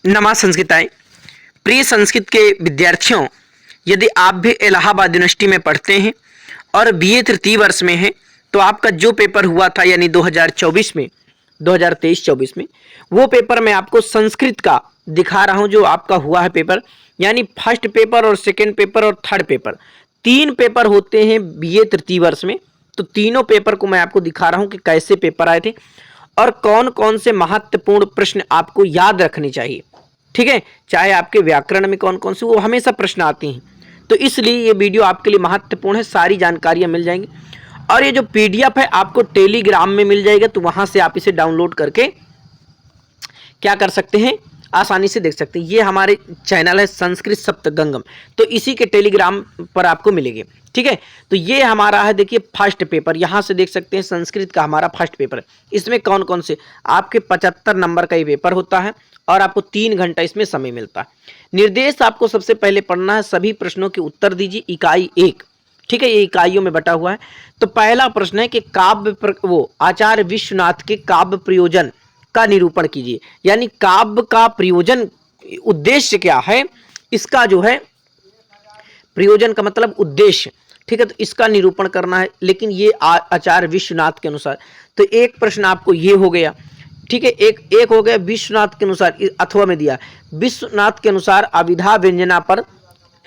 नमा संस्कृताएं। प्रिय संस्कृत के विद्यार्थियों, यदि आप भी इलाहाबाद यूनिवर्सिटी में पढ़ते हैं और बीए तृतीय वर्ष में हैं तो आपका जो पेपर हुआ था यानी 2024 में 2023-24 में वो पेपर मैं आपको संस्कृत का दिखा रहा हूं। जो आपका हुआ है पेपर यानी फर्स्ट पेपर और सेकंड पेपर और थर्ड पेपर, तीन पेपर होते हैं बीए तृतीय वर्ष में। तो तीनों पेपर को मैं आपको दिखा रहा हूं कि कैसे पेपर आए थे और कौन कौन से महत्वपूर्ण प्रश्न आपको याद रखने चाहिए। ठीक है, चाहे आपके व्याकरण में कौन कौन से, वो हमेशा प्रश्न आते हैं। तो इसलिए ये वीडियो आपके लिए महत्वपूर्ण है, सारी जानकारियां मिल जाएंगी। और ये जो पीडीएफ है आपको टेलीग्राम में मिल जाएगा, तो वहां से आप इसे डाउनलोड करके क्या कर सकते हैं, आसानी से देख सकते हैं। ये हमारे चैनल है संस्कृत सप्तगंगम, तो इसी के टेलीग्राम पर आपको मिलेंगे। ठीक है, तो ये हमारा है, देखिए फर्स्ट पेपर, यहाँ से देख सकते हैं संस्कृत का हमारा फर्स्ट पेपर। इसमें कौन कौन से आपके 75 नंबर का ये पेपर होता है और आपको 3 घंटा इसमें समय मिलता है। निर्देश आपको सबसे पहले पढ़ना है, सभी प्रश्नों के उत्तर दीजिए, इकाई 1। ठीक है, ये इकाइयों में बटा हुआ है। तो पहला प्रश्न है कि वो आचार्य विश्वनाथ के काव्य प्रयोजन का निरूपण कीजिए, यानी काव्य का प्रयोजन उद्देश्य क्या है, इसका जो है प्रयोजन का मतलब उद्देश्य। ठीक है, तो इसका निरूपण करना है, लेकिन ये आचार्य विश्वनाथ के अनुसार। तो एक प्रश्न आपको ये हो गया। ठीक है, एक हो गया विश्वनाथ के अनुसार, अथवा में दिया विश्वनाथ के अनुसार अविधा व्यंजना पर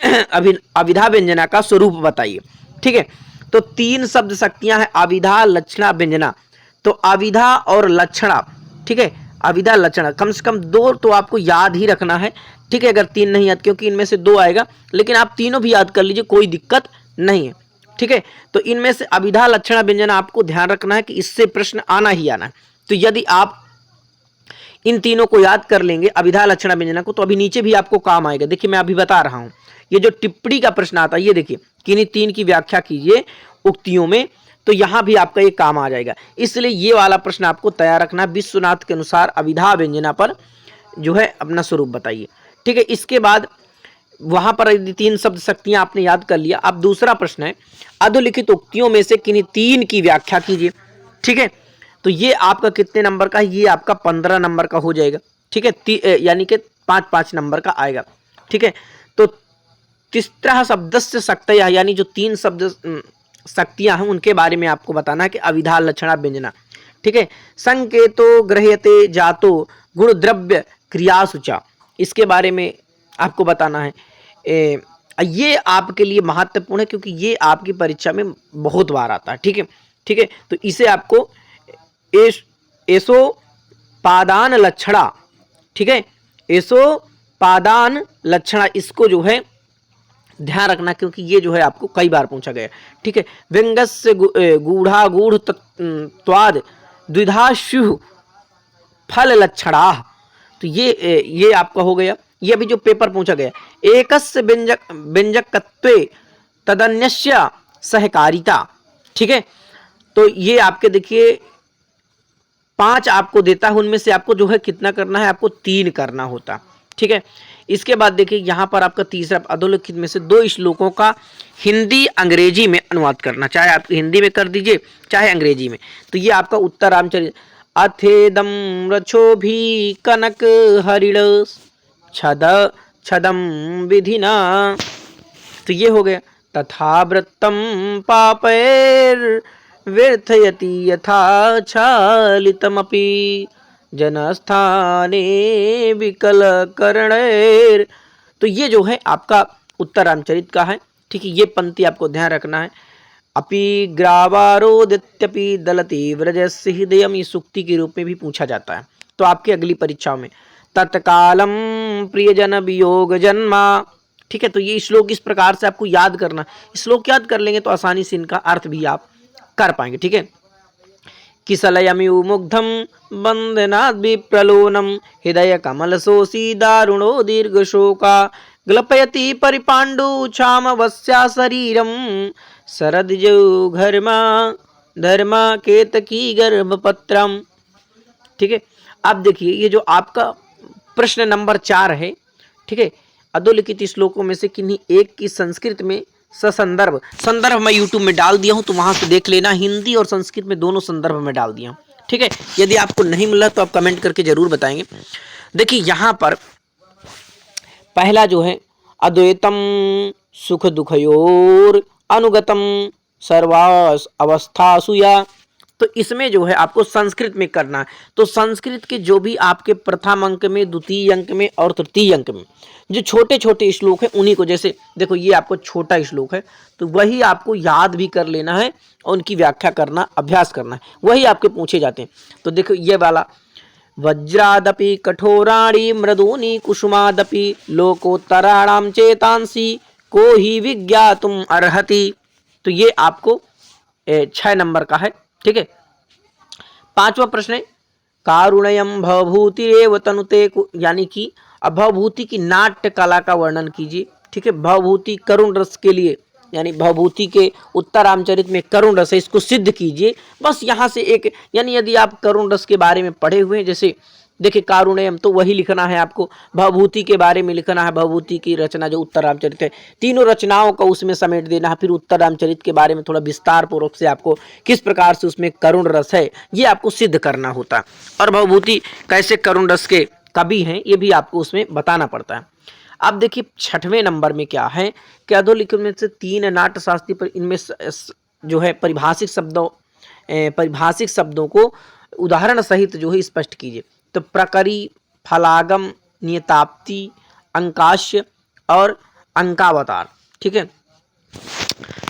अविधा व्यंजना का स्वरूप बताइए। ठीक है, तो 3 शब्द शक्तियां हैं, अविधा लक्षणा व्यंजना। तो अविधा और लक्षणा, ठीक है, अविधा लक्षणा कम से कम 2 तो आपको याद ही रखना है। ठीक है, अगर 3 नहीं याद, क्योंकि इनमें से 2 आएगा, लेकिन आप तीनों भी याद कर लीजिए, कोई दिक्कत नहीं है। ठीक है, तो इनमें से अविधा लक्षणा व्यंजना आपको ध्यान रखना है कि इससे प्रश्न आना ही आना है। तो यदि आप इन तीनों को याद कर लेंगे, अविधा लक्षणा व्यंजना को, तो अभी नीचे भी आपको काम आएगा। देखिए मैं अभी बता रहा हूं, ये जो टिप्पणी का प्रश्न आता है, ये देखिए कि इन्हीं 3 की व्याख्या कीजिए उक्तियों में, तो यहां भी आपका ये काम आ जाएगा। इसलिए ये वाला प्रश्न आपको तैयार रखना है, विश्वनाथ के अनुसार अविधा व्यंजना पर जो है अपना स्वरूप बताइए। ठीक है, इसके बाद वहां पर 3 शब्द शक्तियां आपने याद कर लिया। अब दूसरा प्रश्न है, अधोलिखित उक्तियों में से किन्हीं 3 की व्याख्या कीजिए। ठीक है, तो ये आपका कितने नंबर का है, ये आपका 15 नंबर का हो जाएगा। ठीक है, यानी कि 5-5 नंबर का आएगा। ठीक है, तो तिस्रः शब्दस्य शक्तयः, यानी जो 3 शब्द शक्तियां हैं उनके बारे में आपको बताना है कि अविधा लक्षणा व्यंजना। ठीक है, संकेतो गृह्यते जातो गुण द्रव्य क्रियासुचा, इसके बारे में आपको बताना है। ये आपके लिए महत्वपूर्ण है, क्योंकि ये आपकी परीक्षा में बहुत बार आता है। ठीक है, ठीक है, तो इसे आपको एसो पादान लक्षणा, ठीक है, एसो पादान लक्षणा, इसको जो है ध्यान रखना, क्योंकि ये जो है आपको कई बार पूछा गया। ठीक है, व्यंगस्य गूढ़ा गूढ़ त्वाद द्विधाशु फल लक्षणा, तो ये आपका हो गया। ये अभी जो पेपर पूछा गया, एकस्य व्यंजकत्वे तदन्यस्य सहकारिता। ठीक है, तो ये आपके देखिए 5 आपको देता है, उनमें से आपको जो है कितना करना है, आपको 3 करना होता। ठीक है, इसके बाद देखिए यहाँ पर आपका तीसरा, अधोलिखित में से 2 श्लोकों का हिंदी अंग्रेजी में अनुवाद करना, चाहे आप हिंदी में कर दीजिए चाहे अंग्रेजी में। तो ये आपका उत्तर रामचरित अथेदम रछो भी कनक हरिण छदम विधिना, तो ये हो गया। तथा वृत्तम पापैर व्यर्थयति यथा छालितमपि जनस्थाने विकल करणैर, तो ये जो है आपका उत्तर रामचरित का है। ठीक है, ये पंक्ति आपको ध्यान रखना है। अपि ग्रावारोदित्यपि दलति व्रजस्य हृदयम, ये सूक्ति के रूप में भी पूछा जाता है, तो आपकी अगली परीक्षाओं में। तत्कालम प्रियजन वियोग जन्मा। ठीक है, तो ये श्लोक इस प्रकार से आपको याद करना, श्लोक याद कर लेंगे तो आसानी से इनका अर्थ भी आप कर पाएंगे। ठीक है, किसलयमिव मुग्धम बंदनाद विप्रलोनम हृदय कमल सोसी दारुणो दीर्घ शोका ग्लपयति परिपांडु छामवस्या शरीरम शरदजौ घर्मा धर्मा केतकी गर्भपत्रम। ठीक है, अब देखिए ये जो आपका प्रश्न नंबर 4 है। ठीक है, अधोलिखित श्लोकों में से किन्हीं एक की संस्कृत में संदर्भ मैं यूट्यूब में डाल दिया हूं, तो वहां से देख लेना, हिंदी और संस्कृत में दोनों संदर्भ में डाल दिया हूं। ठीक है, यदि आपको नहीं मिला तो आप कमेंट करके जरूर बताएंगे। देखिए यहाँ पर पहला जो है अद्वैतम सुख दुखयोर अनुगतम सर्वास अवस्थासु या, तो इसमें जो है आपको संस्कृत में करना है। तो संस्कृत के जो भी आपके प्रथम अंक में, द्वितीय अंक में और तृतीय अंक में जो छोटे छोटे श्लोक हैं उन्हीं को, जैसे देखो ये आपको छोटा श्लोक है तो वही आपको याद भी कर लेना है और उनकी व्याख्या करना, अभ्यास करना है, वही आपके पूछे जाते हैं। तो देखो ये वाला, वज्रादपि कठोराणि मृदूनि कुसुमादपि लोकोत्तराणाम चेतांसी को ही विज्ञातुम अर्हति। तो ये आपको 6 नंबर का है। ठीक है, 5वां प्रश्न है कारुण्यम भवभूतिरेव तनुते, यानी कि अब भवभूति की नाट्य कला का वर्णन कीजिए। ठीक है, भवभूति करुण रस के लिए, यानी भवभूति के उत्तर रामचरित में करुण रस है, इसको सिद्ध कीजिए। बस यहाँ से एक, यानी यदि आप करुण रस के बारे में पढ़े हुए हैं, जैसे देखिए कारुण्यम, तो वही लिखना है आपको। भवभूति के बारे में लिखना है, भवभूति की रचना जो उत्तर रामचरित है, तीनों रचनाओं को उसमें समेट देना है। फिर उत्तर रामचरित के बारे में थोड़ा विस्तार पूर्वक से आपको किस प्रकार से उसमें करुण रस है ये आपको सिद्ध करना होता है, और भवभूति कैसे करुण रस के कवि हैं ये भी आपको उसमें बताना पड़ता है। अब देखिए 6वें नंबर में क्या है कि अधोलिखित में से 3 नाट्य शास्त्री पर, इनमें जो है परिभाषिक शब्दों को उदाहरण सहित जो है स्पष्ट कीजिए। तो प्रकरी, फलागम, नियताप्ति, अंकाश्य और अंकावतार। ठीक है,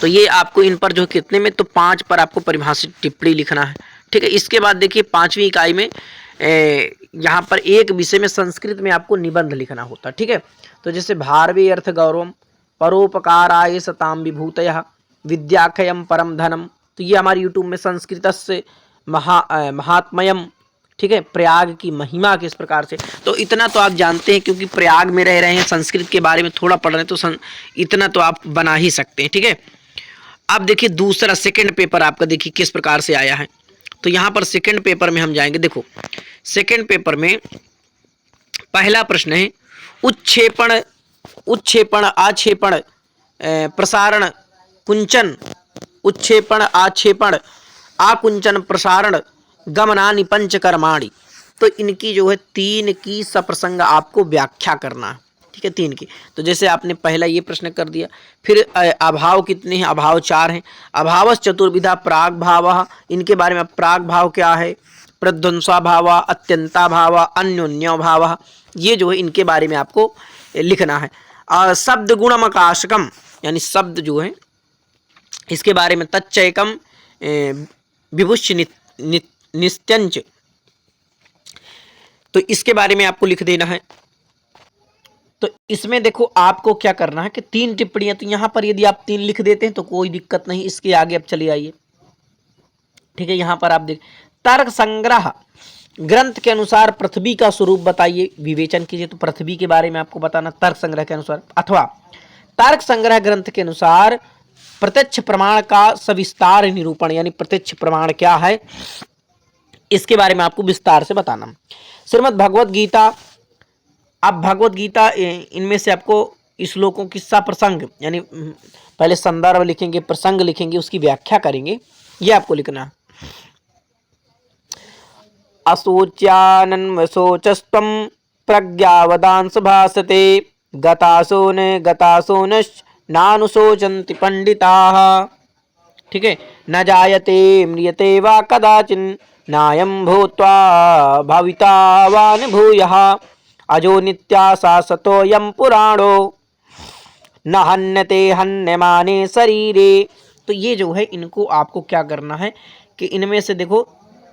तो ये आपको इन पर जो कितने में, तो 5 पर आपको परिभाषित टिप्पणी लिखना है। ठीक है, इसके बाद देखिए 5वीं इकाई में यहाँ पर एक विषय में संस्कृत में आपको निबंध लिखना होता है। ठीक है, तो जैसे भारवे अर्थ गौरवम परोपकाराय सताम विभूतयः विद्याख्यम परम धनम, तो ये हमारे यूट्यूब में संस्कृत से महात्मयम, ठीक है, प्रयाग की महिमा किस प्रकार से, तो इतना तो आप जानते हैं क्योंकि प्रयाग में रह रहे हैं, संस्कृत के बारे में थोड़ा पढ़ रहे हैं, तो इतना तो आप बना ही सकते हैं। ठीक है, अब देखिए दूसरा सेकंड पेपर आपका देखिए किस प्रकार से आया है। तो यहाँ पर सेकंड पेपर में हम जाएंगे। देखो सेकंड पेपर में पहला प्रश्न है उत्क्षेपण, उत्क्षेपण आक्षेपण प्रसारण कुंचन, उत्क्षेपण आक्षेपण आकुंचन प्रसारण गमनानि पंचकर्माणि। तो इनकी जो है 3 की सप्रसंग आपको व्याख्या करना है। ठीक है, 3 की। तो जैसे आपने पहला ये प्रश्न कर दिया, फिर अभाव कितने हैं, अभाव 4 हैं। अभावस चतुर्विधा प्राग भाव, इनके बारे में प्राग भाव क्या है, प्रध्वंसा भाव, अत्यंता भाव, अन्योन्य भाव, ये जो है इनके बारे में आपको लिखना है। शब्द गुणमकाशकम, यानी शब्द जो है इसके बारे में तच्चैकम विभुश्च निस्त्यंच, तो इसके बारे में आपको लिख देना है। तो इसमें देखो आपको क्या करना है कि 3 टिप्पणियां, तो यहां पर यदि आप 3 लिख देते हैं तो कोई दिक्कत नहीं, इसके आगे अब चले आइए। ठीक है, यहां पर आप देख तर्क संग्रह ग्रंथ के अनुसार पृथ्वी का स्वरूप बताइए, विवेचन कीजिए। तो पृथ्वी के बारे में आपको बताना तर्क संग्रह के अनुसार, अथवा तर्क संग्रह ग्रंथ के अनुसार प्रत्यक्ष प्रमाण का सविस्तार निरूपण, यानी प्रत्यक्ष प्रमाण क्या है इसके बारे में आपको विस्तार से बताना। श्रीमद् भगवत गीता, अब भगवत गीता इनमें से आपको श्लोकों की सप्रसंग, यानी पहले संदर्भ लिखेंगे, प्रसंग लिखेंगे, उसकी व्याख्या करेंगे, ये आपको लिखना है। अशोच्यानन्वशोचस्त्वं प्रज्ञावदांस भासते गतासो नानुशोचन्ति पंडिताः। ठीक है, न जायते म्रियते वा कदाचिन् नायं भूत्वा भवितावान् भूयः अजो नित्या शाश्वतोऽयं पुराणो न हन्यते हन्यमाने शरीरे। तो ये जो है इनको आपको क्या करना है कि इनमें से देखो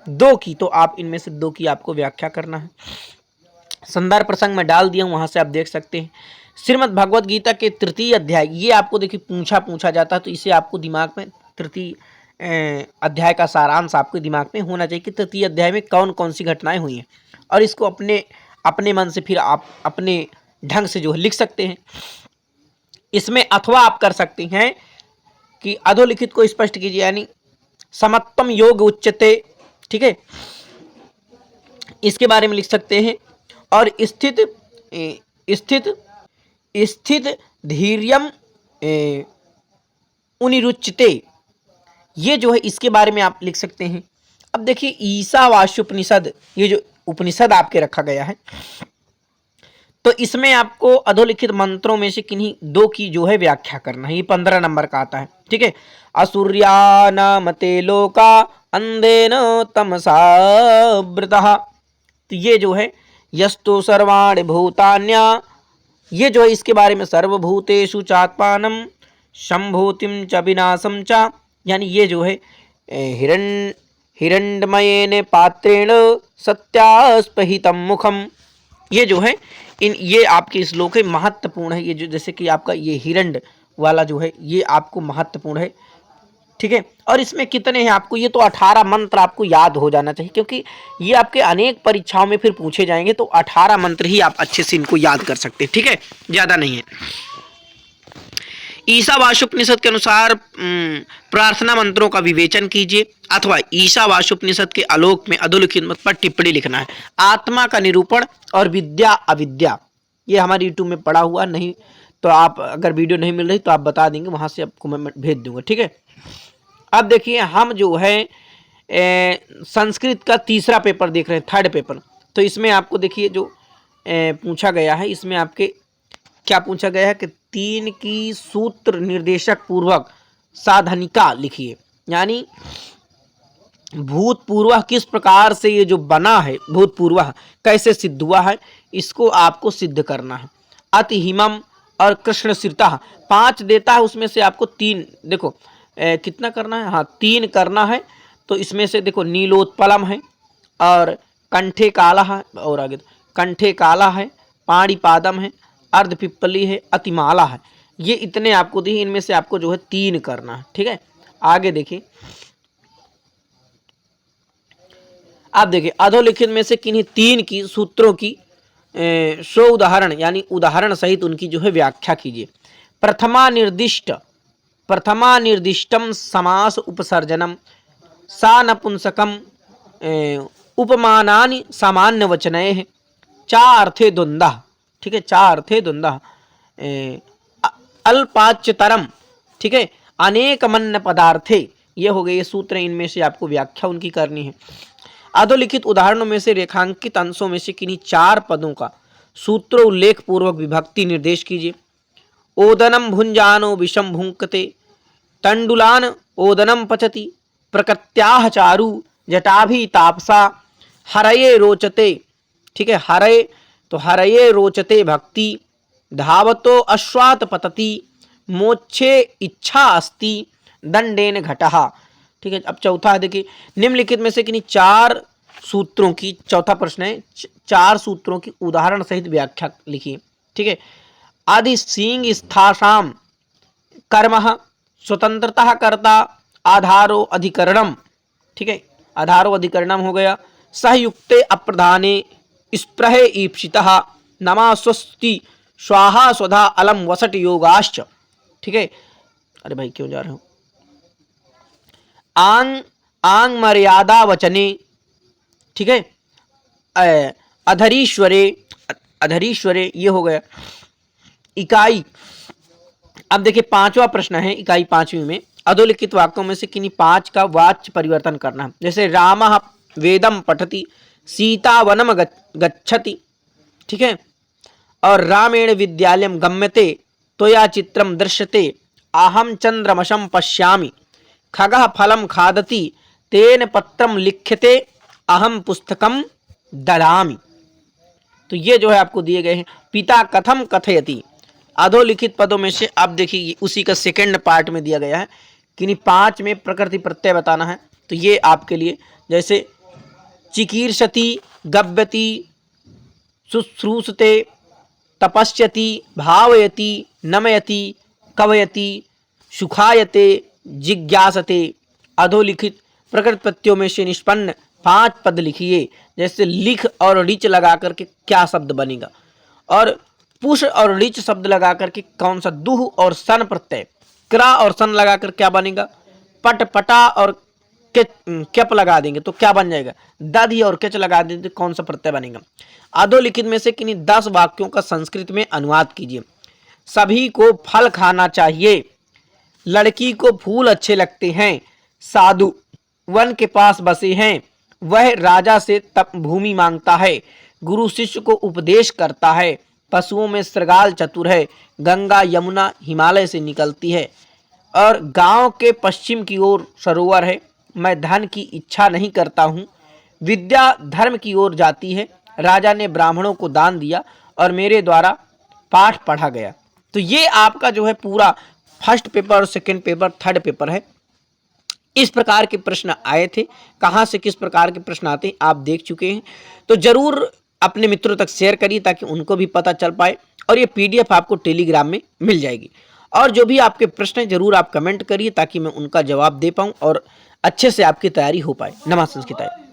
2 की, तो आप इनमें से 2 की आपको व्याख्या करना है। संदर्भ प्रसंग में डाल दिया हूं, वहां से आप देख सकते हैं। श्रीमद् भगवत गीता के 3य अध्याय, ये आपको देखिए पूछा जाता है, तो इसे आपको दिमाग में 3य अध्याय का सारांश आपके दिमाग में होना चाहिए कि 3य अध्याय में कौन कौन सी घटनाएं हुई हैं, और इसको अपने मन से फिर आप अपने ढंग से जो है लिख सकते हैं। इसमें अथवा आप कर सकते हैं कि अधोलिखित को स्पष्ट कीजिए, यानी समत्वम योग उच्यते। ठीक है, इसके बारे में लिख सकते हैं। और स्थित धीर्यम उनिरुच्यते, ये जो है इसके बारे में आप लिख सकते हैं। अब देखिए ईशावास्योपनिषद, ये जो उपनिषद आपके रखा गया है, तो इसमें आपको अधोलिखित मंत्रों में से किन्हीं दो की जो है व्याख्या करना है। ये 15 नंबर का आता है, ठीक है। असुर्या नामते लोका अंधेन तमसावृतः। तो ये जो है यस्तु सर्वाणि भूतान्या, ये जो है इसके बारे में सर्वभूतेषु चात्मानं संभूतिम च विनाशम च, यानी ये जो है हिरण्मयेन पात्रेण सत्यास्पहितं मुखम, ये जो है ये आपके श्लोक है महत्वपूर्ण है। ये जो जैसे कि आपका ये हिरण्य वाला जो है ये आपको महत्वपूर्ण है, ठीक है। और इसमें कितने हैं आपको, ये तो 18 मंत्र आपको याद हो जाना चाहिए, क्योंकि ये आपके अनेक परीक्षाओं में फिर पूछे जाएंगे, तो 18 मंत्र ही आप अच्छे से इनको याद कर सकते हैं, ठीक है, ज़्यादा नहीं है। ईशावास्योपनिषद के अनुसार प्रार्थना मंत्रों का विवेचन कीजिए, अथवा ईशावास्योपनिषद के आलोक में अधोलिखित मत पर टिप्पणी लिखना है। आत्मा का निरूपण और विद्या अविद्या, ये हमारे यूट्यूब में पड़ा हुआ नहीं, तो आप अगर वीडियो नहीं मिल रही तो आप बता देंगे, वहाँ से आपको मैं भेज दूंगा, ठीक है। अब देखिए हम जो है संस्कृत का तीसरा पेपर देख रहे हैं, थर्ड पेपर। तो इसमें आपको देखिए जो पूछा गया है, इसमें आपके क्या पूछा गया है कि 3 की सूत्र निर्देशक पूर्वक साधनिका लिखिए, यानी भूतपूर्व किस प्रकार से ये जो बना है, भूतपूर्व कैसे सिद्ध हुआ है, इसको आपको सिद्ध करना है। अति हिमम और कृष्ण सिरता 5 देता है, उसमें से आपको 3 देखो कितना करना है, हाँ 3 करना है। तो इसमें से देखो नीलोत्पलम है और कंठे काला है, और आगे कंठे काला है, पाणिपादम है, अर्धपिप्पली है, अतिमाला है, ये इतने आपको दिए, इनमें से आपको जो है 3 करना है, ठीक है। आगे देखिए, आप देखिए अधोलिखित में से किन्हीं 3 की सूत्रों की स्व उदाहरण यानी उदाहरण सहित उनकी जो है व्याख्या कीजिए। प्रथमा निर्दिष्टम समास उपसर्जनम सा नपुंसकम उपमानानि सामान्य वचनैः चा अर्थे द्वंद्वः, ठीक है, चा अर्थे द्वंद्वः अल्पाच्यतरम, ठीक है, अनेकमन्न पदार्थे, ये हो गए ये सूत्र, इनमें से आपको व्याख्या उनकी करनी है। अधोलिखित उदाहरणों में से रेखांकित अंशों में से किन्हीं 4 पदों का सूत्र उल्लेख पूर्वक विभक्ति निर्देश कीजिए। ओदनम भुंजानो विषम भुंक्ते, तंडुलान ओदनम पचति, प्रकृत्याह चारु जटाभि तापसा, हरये रोचते, ठीक है, हरये तो हरये रोचते भक्ति, धावतो अश्वात पतति, मोक्षे इच्छा अस्ति, दंडेन घटः, ठीक है। अब चौथा है, देखिए निम्नलिखित में से किन्हीं 4 सूत्रों की, चौथा प्रश्न है, 4 सूत्रों की उदाहरण सहित व्याख्या लिखिए, ठीक है। आदि सिंह स्थासाम कर्मः स्वतंत्रता कर्ता आधारो अधिकरणम, ठीक है, आधारो अधिकरणम हो गया। सहयुक्ते अप्रधाने स्प्रहे ईप्सितः नमा स्वस्ति स्वाहा स्वधा अलम वसट योगाश्च, ठीक है। अरे भाई क्यों जा रहे हो। आंग आंग मर्यादा वचने, ठीक है, अधरीश्वरे, अधरीश्वरे ये हो गया। इकाई, अब देखिए 5वां प्रश्न है इकाई 5वीं में, अधोलिखित वाक्यों में से किन्हीं 5 का वाच्य परिवर्तन करना है। जैसे रामः वेदम पठति, सीता वनम गच्छति, ठीक है, और रामेण विद्यालयम गम्यते, त्वया चित्रम दृश्यते, अहम चंद्रमशम पश्यामि, खगः फलम खादति, तेन पत्रम लिख्यते, अहम पुस्तकम ददामि। तो ये जो है आपको दिए गए हैं। पिता कथम कथयति, अधोलिखित पदों में से अब देखिए उसी का सेकंड पार्ट में दिया गया है, किन्हीं 5 में प्रकृति प्रत्यय बताना है। तो ये आपके लिए, जैसे चिकीर्षति, गव्यति, शुश्रूषते, तपस्यति, भावयति, नमयति, कवयति, सुखायते, जिज्ञासते। अधोलिखित प्रकृति प्रत्ययों में से निष्पन्न 5 पद लिखिए। जैसे लिख और ऋच लगा करके क्या शब्द बनेगा, और पुष और ऋच शब्द लगा करके कौन सा, दुह और सन प्रत्यय, क्रा और सन लगा कर क्या बनेगा, पट पटा और क्यप लगा देंगे तो क्या बन जाएगा, दधि और किच लगा देंगे तो कौन सा प्रत्यय बनेगा। अधोलिखित में से किन्हीं 10 वाक्यों का संस्कृत में अनुवाद कीजिए। सभी को फल खाना चाहिए, लड़की को फूल अच्छे लगते हैं, साधु वन के पास बसे हैं, वह राजा से तप भूमि मांगता है, गुरु शिष्य को उपदेश करता है, पशुओं में श्रृगाल चतुर है, गंगा यमुना हिमालय से निकलती है, और गांव के पश्चिम की ओर सरोवर है, मैं धन की इच्छा नहीं करता हूँ, विद्या धर्म की ओर जाती है, राजा ने ब्राह्मणों को दान दिया और मेरे द्वारा पाठ पढ़ा गया। तो ये आपका जो है पूरा फर्स्ट पेपर और सेकंड पेपर, थर्ड पेपर है। इस प्रकार के प्रश्न आए थे, कहाँ से किस प्रकार के प्रश्न आते हैं आप देख चुके हैं। तो जरूर अपने मित्रों तक शेयर करिए ताकि उनको भी पता चल पाए, और ये पीडीएफ आपको टेलीग्राम में मिल जाएगी। और जो भी आपके प्रश्न हैं जरूर आप कमेंट करिए ताकि मैं उनका जवाब दे पाऊँ और अच्छे से आपकी तैयारी हो पाए। नमस्ते संस्कृत।